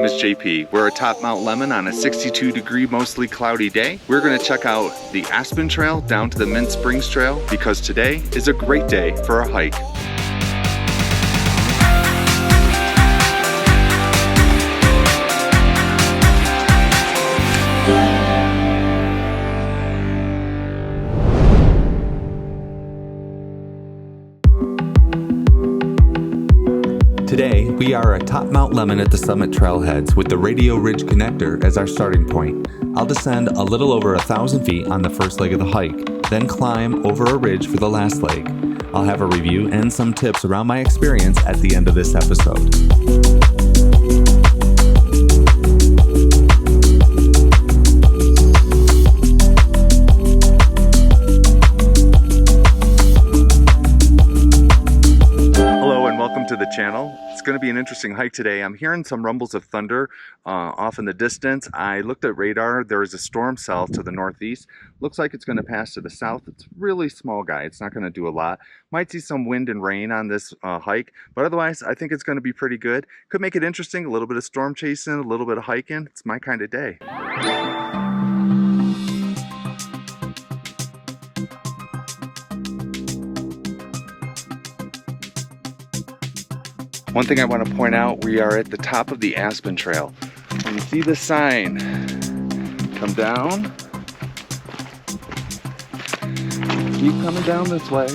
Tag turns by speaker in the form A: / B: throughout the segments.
A: name is JP. We're atop Mount Lemmon on a 62-degree, mostly cloudy day. We're gonna check out the Aspen Trail down to the Mint Springs Trail because today is a great day for a hike.
B: Today, we are atop Mount Lemmon at the Summit Trailheads with the Radio Ridge Connector as our starting point. I'll descend a little over 1,000 feet on the first leg of the hike, then climb over a ridge for the last leg. I'll have a review and some tips around my experience at the end of this episode.
A: To the channel. It's going to be an interesting hike today. I'm hearing some rumbles of thunder off in the distance. I looked at radar. There is a storm cell to the northeast. Looks like it's going to pass to the south. It's really small, guy. It's not going to do a lot. Might see some wind and rain on this hike, but otherwise I think it's going to be pretty good. Could make it interesting. A little bit of storm chasing, a little bit of hiking. It's my kind of day. One thing I want to point out, we are at the top of the Aspen Trail. When you see the sign, come down, keep coming down this way.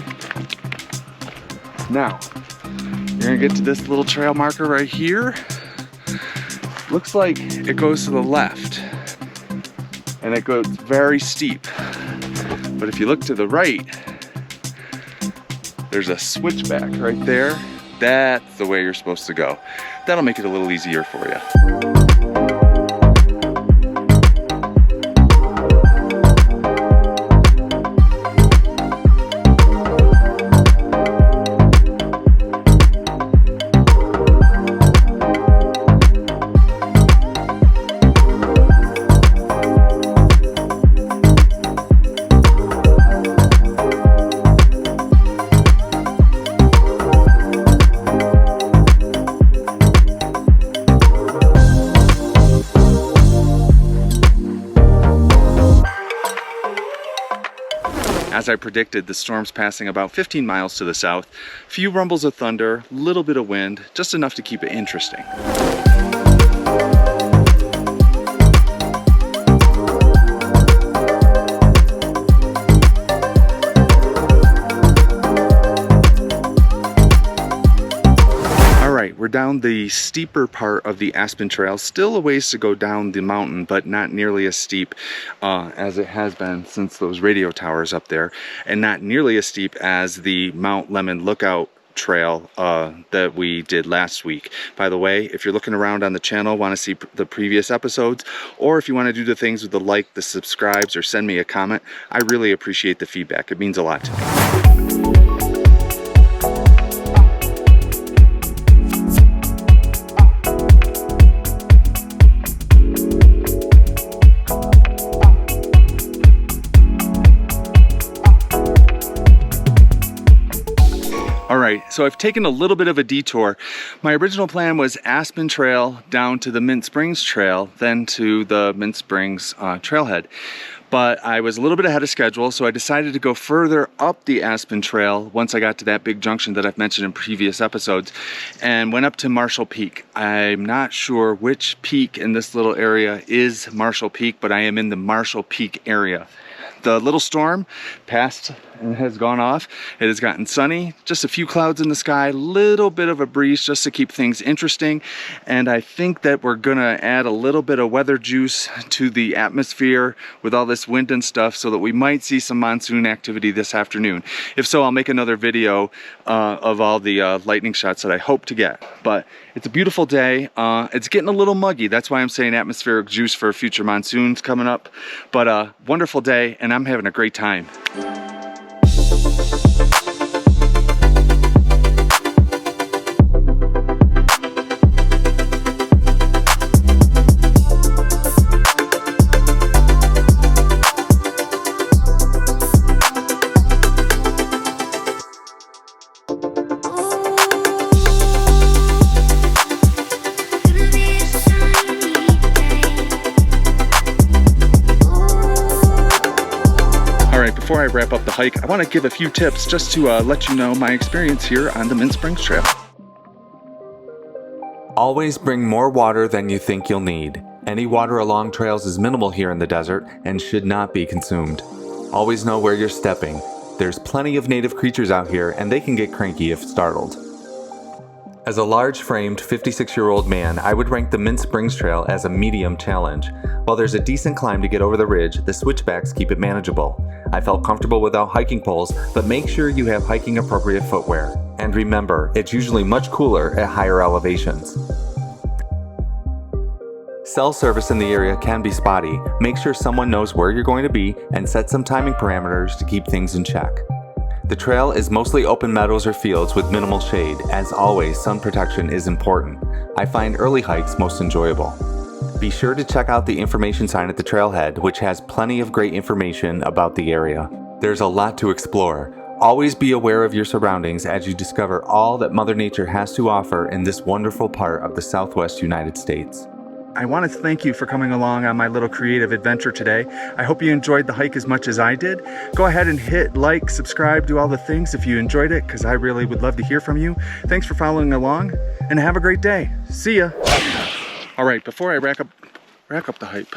A: Now, you're gonna get to this little trail marker right here. Looks like it goes to the left, and it goes very steep. But if you look to the right, there's a switchback right there. That's the way you're supposed to go. That'll make it a little easier for you. As I predicted, the storm's passing about 15 miles to the south. Few rumbles of thunder, little bit of wind, just enough to keep it interesting. We're down the steeper part of the Aspen Trail. Still a ways to go down the mountain, but not nearly as steep as it has been since those radio towers up there, and not nearly as steep as the Mount Lemmon Lookout Trail that we did last week. By the way, if you're looking around on the channel, want to see the previous episodes, or if you want to do the things with the like, the subscribes, or send me a comment, I really appreciate the feedback. It means a lot to me. Alright, so I've taken a little bit of a detour. My original plan was Aspen Trail down to the Mint Springs Trail, then to the Mint Springs Trailhead. But I was a little bit ahead of schedule, so I decided to go further up the Aspen Trail once I got to that big junction that I've mentioned in previous episodes, and went up to Marshall Peak. I'm not sure which peak in this little area is Marshall Peak, but I am in the Marshall Peak area. The little storm passed and has gone off. It has gotten sunny, just a few clouds in the sky, little bit of a breeze just to keep things interesting. And I think that we're gonna add a little bit of weather juice to the atmosphere with all this wind and stuff so that we might see some monsoon activity this afternoon. If so, I'll make another video of all the lightning shots that I hope to get. But it's a beautiful day. It's getting a little muggy. That's why I'm saying atmospheric juice for future monsoons coming up. But wonderful day, and I'm having a great time.
C: Sun
A: before I wrap up the hike, I want to give a few tips just to let you know my experience here on the Mint Springs Trail.
B: Always bring more water than you think you'll need. Any water along trails is minimal here in the desert and should not be consumed. Always know where you're stepping. There's plenty of native creatures out here and they can get cranky if startled. As a large-framed 56-year-old man, I would rank the Mint Springs Trail as a medium challenge. While there's a decent climb to get over the ridge, the switchbacks keep it manageable. I felt comfortable without hiking poles, but make sure you have hiking-appropriate footwear. And remember, it's usually much cooler at higher elevations. Cell service in the area can be spotty. Make sure someone knows where you're going to be and set some timing parameters to keep things in check. The trail is mostly open meadows or fields with minimal shade. As always, sun protection is important. I find early hikes most enjoyable. Be sure to check out the information sign at the trailhead, which has plenty of great information about the area. There's a lot to explore. Always be aware of your surroundings as you discover all that Mother Nature has to offer in this wonderful part of the Southwest United States.
A: I want to thank you for coming along on my little creative adventure today. I hope you enjoyed the hike as much as I did. Go ahead and hit like, subscribe, do all the things if you enjoyed it, because I really would love to hear from you. Thanks for following along, and have a great day. See ya. All right, before I wrap up the hike.